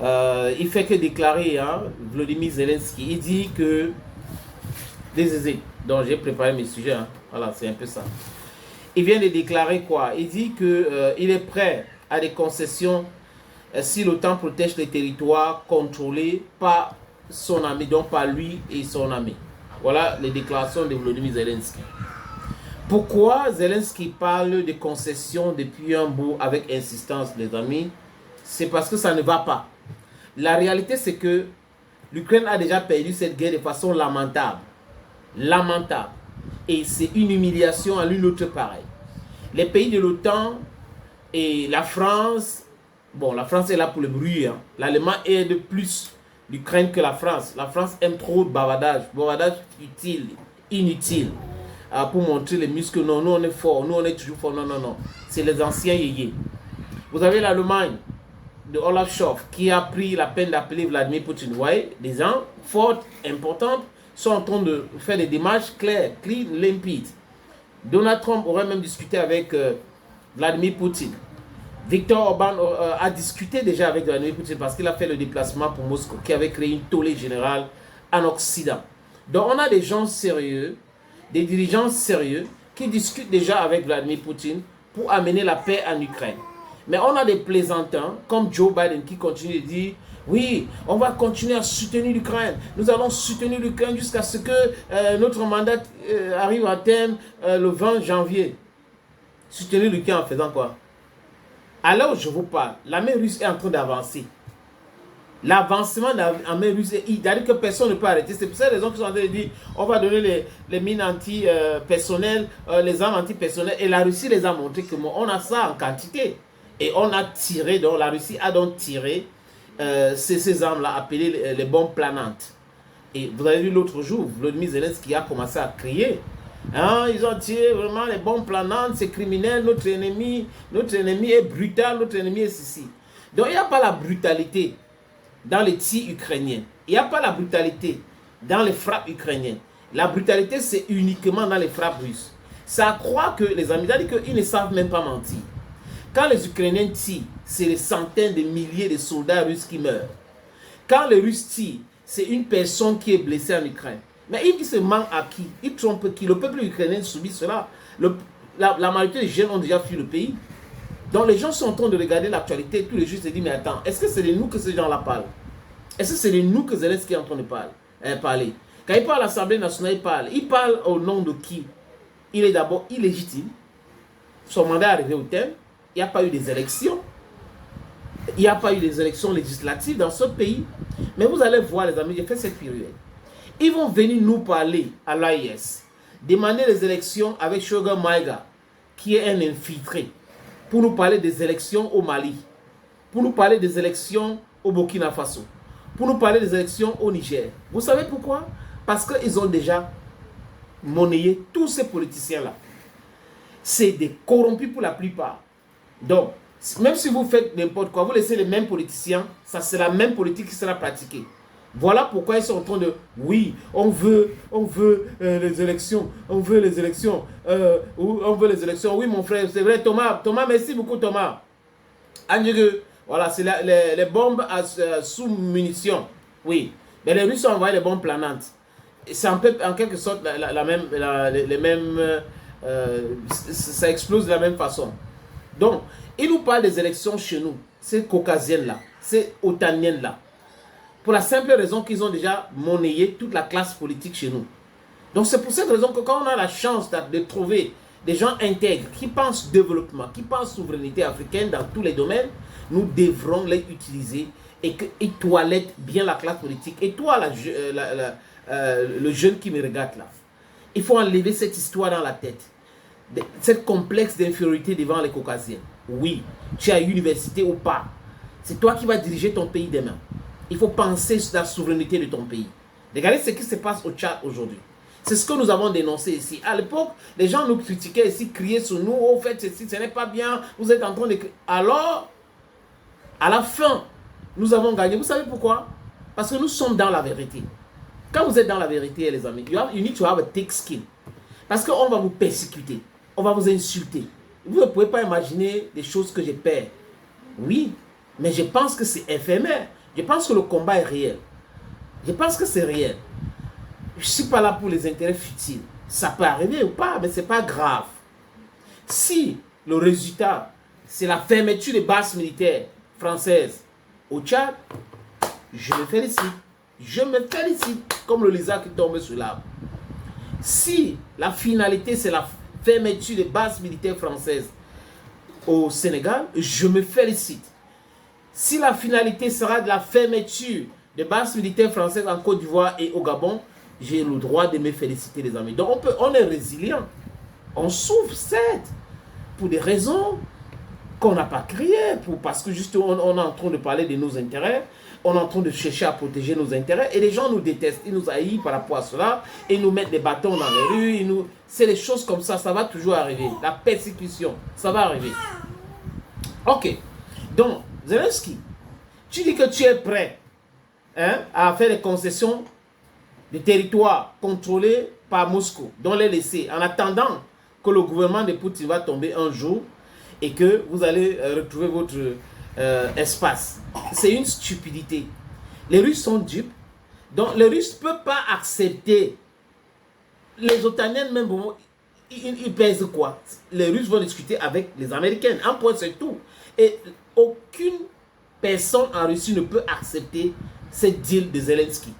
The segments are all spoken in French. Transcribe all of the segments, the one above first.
Il fait que déclarer, hein, Volodymyr Zelensky. Il dit que... Désolé, donc j'ai préparé mes sujets. Hein. Voilà, c'est un peu ça. Il vient de déclarer quoi? Il dit que il est prêt à des concessions si l'OTAN protège les territoires contrôlés par son armée, donc par lui et son armée. Voilà les déclarations de Volodymyr Zelensky. Pourquoi Zelensky parle de concessions depuis un bout avec insistance, les amis? C'est parce que ça ne va pas. La réalité, c'est que l'Ukraine a déjà perdu cette guerre de façon lamentable. Lamentable. Et c'est une humiliation à l'une autre pareille. Les pays de l'OTAN et la France, bon, la France est là pour le bruit. Hein. L'Allemagne aide plus l'Ukraine que la France. La France aime trop de bavardage. Bavardage utile, inutile. Pour montrer les muscles. Non, nous on est fort. Nous on est toujours fort. Non, non, non. C'est les anciens yéyés. Vous avez l'Allemagne de Olaf Scholz qui a pris la peine d'appeler Vladimir Poutine. Vous voyez, des gens forts, importants, sont en train de faire des démarches claires, clean, limpides. Donald Trump aurait même discuté avec Vladimir Poutine. Viktor Orban a discuté déjà avec Vladimir Poutine parce qu'il a fait le déplacement pour Moscou, qui avait créé une tollée générale en Occident. Donc on a des gens sérieux, des dirigeants sérieux qui discutent déjà avec Vladimir Poutine pour amener la paix en Ukraine. Mais on a des plaisantins comme Joe Biden qui continue de dire oui, on va continuer à soutenir l'Ukraine. Nous allons soutenir l'Ukraine jusqu'à ce que notre mandat arrive à terme le 20 janvier. Soutenir l'Ukraine en faisant quoi? Alors je vous parle, l'armée russe est en train d'avancer. L'avancement de l'armée russe, c'est-à-dire que personne ne peut arrêter. C'est pour ça que les gens qui sont en train de dire on va donner les mines anti-personnelles, les armes anti-personnelles. Et la Russie les a montré que on a ça en quantité. Et on a tiré, donc la Russie a donc tiré ces armes-là appelées les bombes planantes. Et vous avez vu l'autre jour, Volodymyr Zelensky a commencé à crier. Hein, ils ont tiré vraiment les bombes planantes, c'est criminel, notre ennemi est brutal, notre ennemi est ceci. Donc il n'y a pas la brutalité dans les tirs ukrainiens. Il n'y a pas la brutalité dans les frappes ukrainiennes. La brutalité, c'est uniquement dans les frappes russes. Ça croit que les amis, c'est-à-dire qu'ils ne savent même pas mentir. Quand les Ukrainiens tirent, c'est des centaines de milliers de soldats russes qui meurent. Quand les Russes tirent, c'est une personne qui est blessée en Ukraine. Mais ils se mentent à qui? Ils trompent qui? Le peuple ukrainien subit cela. La majorité des jeunes ont déjà fui le pays. Donc les gens sont en train de regarder l'actualité tous les jours et se disent mais attends, est-ce que c'est de nous que ces gens-là parlent? Est-ce que c'est de nous que Zelensky est en train de parler? Quand il parle à l'Assemblée nationale, il parle au nom de qui? Il est d'abord illégitime. Son mandat est arrivé au terme. Il n'y a pas eu des élections. Il n'y a pas eu des élections législatives dans ce pays. Mais vous allez voir, les amis, j'ai fait cette période. Ils vont venir nous parler à l'AIS, demander les élections avec Shogun Maïga, qui est un infiltré, pour nous parler des élections au Mali, pour nous parler des élections au Burkina Faso, pour nous parler des élections au Niger. Vous savez pourquoi? Parce qu'ils ont déjà monnayé tous ces politiciens-là. C'est des corrompus pour la plupart. Donc, même si vous faites n'importe quoi, vous laissez les mêmes politiciens, ça c'est la même politique qui sera pratiquée. Voilà pourquoi ils sont en train de, oui, on veut les élections, on veut les élections, oui mon frère, c'est vrai Thomas, merci beaucoup Thomas. Voilà, c'est les bombes sous munitions, oui, mais les Russes ont envoyé les bombes planantes. C'est en quelque sorte les mêmes, ça explose de la même façon. Donc, ils nous parlent des élections chez nous, ces caucasiennes-là, ces otaniennes-là. Pour la simple raison qu'ils ont déjà monnayé toute la classe politique chez nous. Donc c'est pour cette raison que quand on a la chance de trouver des gens intègres, qui pensent développement, qui pensent souveraineté africaine dans tous les domaines, nous devrons les utiliser et toilettent bien la classe politique. Et toi, le jeune qui me regarde là, il faut enlever cette histoire dans la tête. Cette complexe d'infériorité devant les Caucasiens. Oui, tu es à l'université ou pas. C'est toi qui vas diriger ton pays demain. Il faut penser sur la souveraineté de ton pays. Regardez ce qui se passe au Tchad aujourd'hui. C'est ce que nous avons dénoncé ici. À l'époque, les gens nous critiquaient ici, criaient sur nous. Oh, faites ceci, ce n'est pas bien. Vous êtes en train de... Alors, à la fin, nous avons gagné. Vous savez pourquoi? Parce que nous sommes dans la vérité. Quand vous êtes dans la vérité, les amis, you need to have a thick skin. Parce qu'on va vous persécuter. On va vous insulter. Vous ne pouvez pas imaginer des choses que j'ai perds. Oui, mais je pense que c'est éphémère. Je pense que le combat est réel. Je pense que c'est réel. Je ne suis pas là pour les intérêts futiles. Ça peut arriver ou pas, mais ce n'est pas grave. Si le résultat, c'est la fermeture des bases militaires françaises au Tchad, je me félicite. Je me félicite comme le lézard qui tombe sur l'arbre. Si la finalité, c'est la fermeture des bases militaires françaises au Sénégal, je me félicite. Si la finalité sera de la fermeture des bases militaires françaises en Côte d'Ivoire et au Gabon, j'ai le droit de me féliciter, les amis. Donc on est résilient. On souffre, certes, pour des raisons qu'on n'a pas créées, parce que justement on est en train de parler de nos intérêts, on est en train de chercher à protéger nos intérêts, et les gens nous détestent, ils nous haïssent par rapport à cela, et ils nous mettent des bâtons dans les rues, c'est des choses comme ça va toujours arriver. La persécution, ça va arriver. Ok, donc, Zelensky, tu dis que tu es prêt à faire des concessions de territoires contrôlés par Moscou, dont les laisser, en attendant que le gouvernement de Poutine va tomber un jour et que vous allez retrouver votre espace. C'est une stupidité. Les Russes sont dupes. Donc les Russes ne peuvent pas accepter. Les Otaniens même, ils pèsent quoi? Les Russes vont discuter avec les Américains. Un point, c'est tout. Et aucune personne en Russie ne peut accepter cette deal de Zelensky.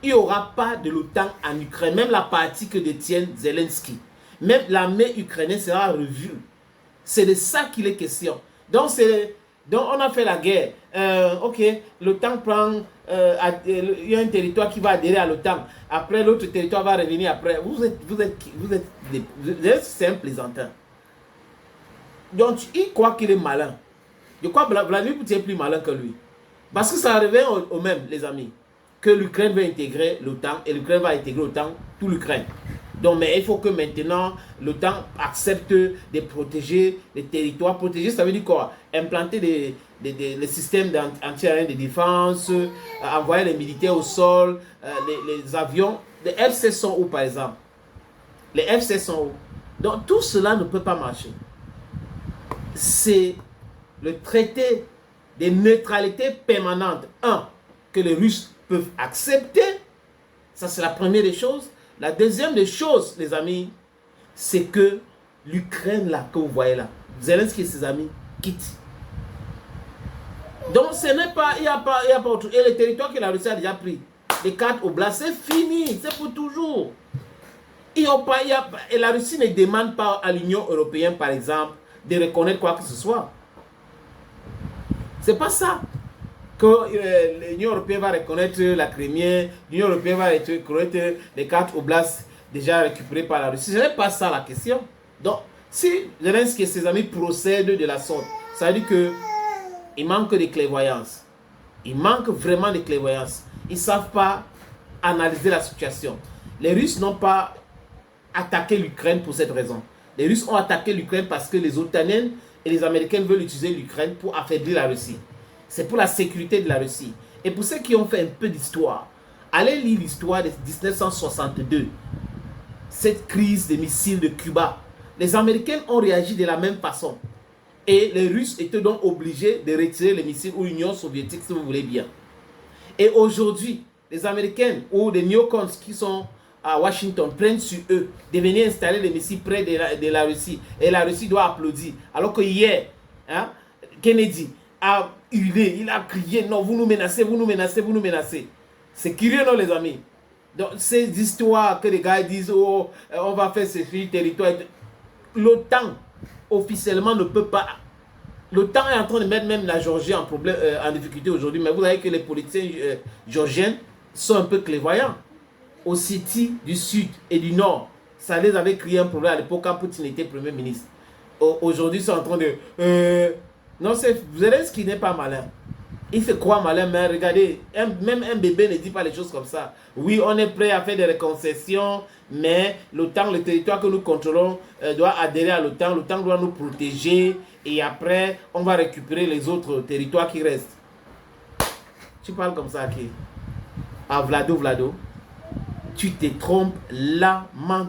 Il n'y aura pas de l'OTAN en Ukraine, même la partie que détient Zelensky. Même l'armée ukrainienne sera revue. C'est de ça qu'il est question. Donc on a fait la guerre. Ok, l'OTAN prend... il y a un territoire qui va adhérer à l'OTAN. Après, l'autre territoire va revenir après. Vous êtes c'est un plaisantin. Donc, il croit qu'il est malin. Je crois que Vladimir Poutine est plus malin que lui. Parce que ça revient au même, les amis. Que l'Ukraine va intégrer l'OTAN et l'Ukraine va intégrer l'OTAN, tout l'Ukraine. Donc, mais il faut que maintenant, l'OTAN accepte de protéger les territoires. Protéger, ça veut dire quoi? Implanter les systèmes anti-aériens de défense, envoyer les militaires au sol, les avions. Les F-16 sont où, par exemple? Les F-16 sont où? Donc, tout cela ne peut pas marcher. C'est le traité de neutralité permanente, que les Russes peuvent accepter. Ça, c'est la première des choses. La deuxième des choses, les amis, c'est que l'Ukraine, là, que vous voyez là, Zelensky et ses amis quittent. Donc, ce n'est pas, il n'y a pas autre. Et le territoire que la Russie a déjà pris, les 4 oblasts, c'est fini, c'est pour toujours. Et la Russie ne demande pas à l'Union européenne, par exemple, de reconnaître quoi que ce soit. C'est pas ça que l'Union européenne va reconnaître la Crimée, l'Union européenne va reconnaître les 4 oblasts déjà récupérés par la Russie. Ce n'est pas ça la question. Donc, si Zelensky et ses amis procèdent de la sorte, ça veut dire qu'il manque de clairvoyance. Il manque vraiment de clairvoyance. Ils ne savent pas analyser la situation. Les Russes n'ont pas attaqué l'Ukraine pour cette raison. Les Russes ont attaqué l'Ukraine parce que les Otaniens et les Américains veulent utiliser l'Ukraine pour affaiblir la Russie. C'est pour la sécurité de la Russie. Et pour ceux qui ont fait un peu d'histoire, allez lire l'histoire de 1962. Cette crise des missiles de Cuba. Les Américains ont réagi de la même façon. Et les Russes étaient donc obligés de retirer les missiles, ou l'Union soviétique, si vous voulez bien. Et aujourd'hui, les Américains ou les néocons qui sont à Washington prennent sur eux de venir installer les missiles près de la Russie. Et la Russie doit applaudir. Alors que hier, Kennedy a hurlé, il a crié, non, vous nous menacez, vous nous menacez, vous nous menacez. C'est curieux, non, les amis? Donc, ces histoires que les gars disent, oh, on va faire ce territoire. L'OTAN, officiellement, ne peut pas. L'OTAN est en train de mettre même la Géorgie en problème, en difficulté aujourd'hui. Mais vous savez que les politiciens géorgiens sont un peu clairvoyants. Ossétie du Sud et du Nord, ça les avait créé un problème à l'époque quand Poutine était Premier ministre. Aujourd'hui, ils sont en train de... non, Zelensky n'est pas malin. Il se croit malin, mais regardez, même un bébé ne dit pas les choses comme ça. Oui, on est prêt à faire des concessions, mais l'OTAN, le territoire que nous contrôlons, doit adhérer à l'OTAN. L'OTAN doit nous protéger et après, on va récupérer les autres territoires qui restent. Tu parles comme ça à qui? À Vlado. Tu te trompes lamentablement.